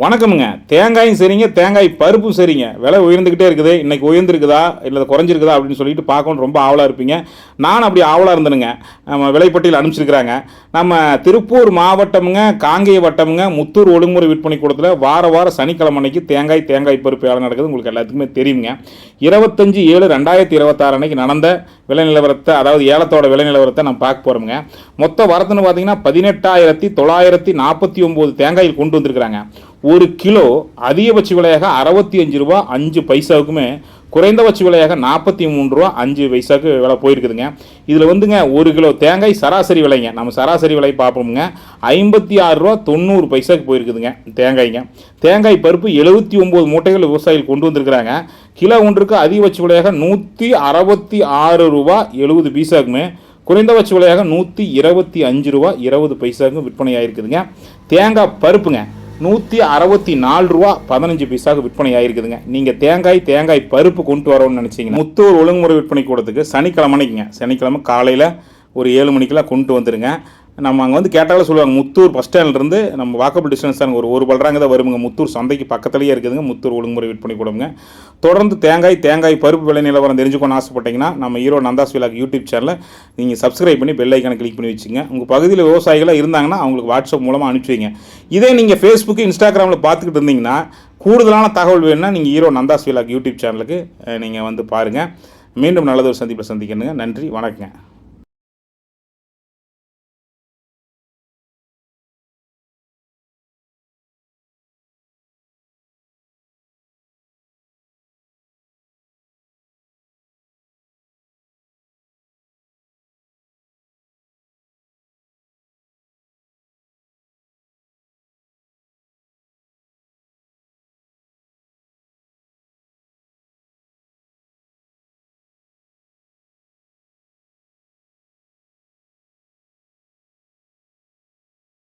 வணக்கமுங்க. தேங்காயும் சரிங்க, தேங்காய் பருப்பும் சரிங்க. விலை உயர்ந்துக்கிட்டே இருக்குது. இன்றைக்கி உயர்ந்திருக்குதா இல்லை குறைஞ்சிருக்குதா அப்படின்னு சொல்லிட்டு பார்க்கணுன்னு ரொம்ப ஆவலாக இருப்பீங்க. நான் அப்படி ஆவலாக இருந்தேனுங்க. நம்ம விலைப்பட்டியல் அனுப்பிச்சிருக்கிறாங்க. நம்ம திருப்பூர் மாவட்டமுங்க, காங்கேய வட்டமுங்க, முத்தூர் ஒழுங்குமுறை விற்பனை கூடத்தில் வாரம் சனிக்கிழமை அன்னைக்கு தேங்காய் பருப்பு வேலை நடக்குது. உங்களுக்கு எல்லாத்துக்குமே தெரியுங்க. 25/7/2026 அன்னைக்கு நடந்த விலை நிலவரத்தை, அதாவது ஏலத்தோட விலை நிலவரத்தை நம்ம பார்க்க போகிறோமுங்க. மொத்த வரத்துன்னு பார்த்தீங்கன்னா 18,949 தேங்காயில் கொண்டு வந்திருக்கிறாங்க. ஒரு கிலோ அதிகபட்ச விலையாக 65 ரூபா 5 பைசாவுக்குமே, குறைந்தபட்ச விலையாக 43 ரூபா 5 பைசாவுக்கு விலை போயிருக்குதுங்க. இதில் வந்துங்க ஒரு கிலோ தேங்காய் சராசரி விலைங்க, நம்ம சராசரி விலை பார்ப்போமுங்க, 56 ரூபா 90 பைசாவுக்கு போயிருக்குதுங்க தேங்காய்ங்க. தேங்காய் பருப்பு 79 மூட்டைகள் விவசாயிகள் கொண்டு வந்திருக்கிறாங்க. கிலோ ஒன்றுக்கு அதிகபட்ச விலையாக 166 ரூபா 70 பைசாவுக்குமே, குறைந்தபட்ச விலையாக 125 ரூபா 20 பைசாவுக்கு விற்பனை ஆகிருக்குதுங்க. தேங்காய் பருப்புங்க 164 ரூபா 15 பைசாவுக்கு விற்பனை ஆகிருக்குதுங்க. நீங்கள் தேங்காய் பருப்பு கொண்டு வரணும்னு நினச்சிங்கன்னா முத்தூர் ஒழுங்குமுறை விற்பனை கூடத்துக்கு சனிக்கிழமை காலையில் ஒரு 7 மணிக்கெல்லாம் கொண்டு வந்துடுங்க. நம்ம அங்கே வந்து கேட்டாலும் சொல்லுவாங்க, முத்தூர் பஸ் ஸ்டாண்ட்லேருந்து நம்ம வாக்கபிள் டிஸ்டன்ஸ் தான், ஒரு பல்றாங்க தான் வருமுங்க. முத்தூர் சந்தைக்கு பக்கத்துலேயே இருக்குதுங்க முத்தூர் ஒழுங்குமுறை விற்பனை கூடங்க. தொடர்ந்து தேங்காய் பருப்பு விலை நிலவரம் தெரிஞ்சுக்கணும்னு ஆசைப்பட்டீங்கன்னா நம்ம ஈரோடு நந்தாஸ் விலாக் யூடியூப் சேனலை நீங்கள் சப்ஸ்கிரைப் பண்ணி பெல் ஐக்கானை கிளிக் பண்ணி வச்சுங்க. உங்கள் பகுதியில் விவசாயிகளாக இருந்தாங்கன்னா அவங்களுக்கு வாட்ஸ்அப் மூலமாக அனுப்பிச்சி வைங்க. இதே நீங்கள் ஃபேஸ்புக்கு, இன்ஸ்டாகிராமில் பார்த்துக்கிட்டு இருந்தீங்கன்னா கூடுதலான தகவல் வேணும்னா நீங்கள் ஈரோடு நந்தாஸ் விலாக் யூடியூப் சேனலுக்கு நீங்கள் வந்து பாருங்கள். மீண்டும் நல்லதொரு சந்திப்பில் சந்திக்கணுங்க. நன்றி, வணக்கங்க.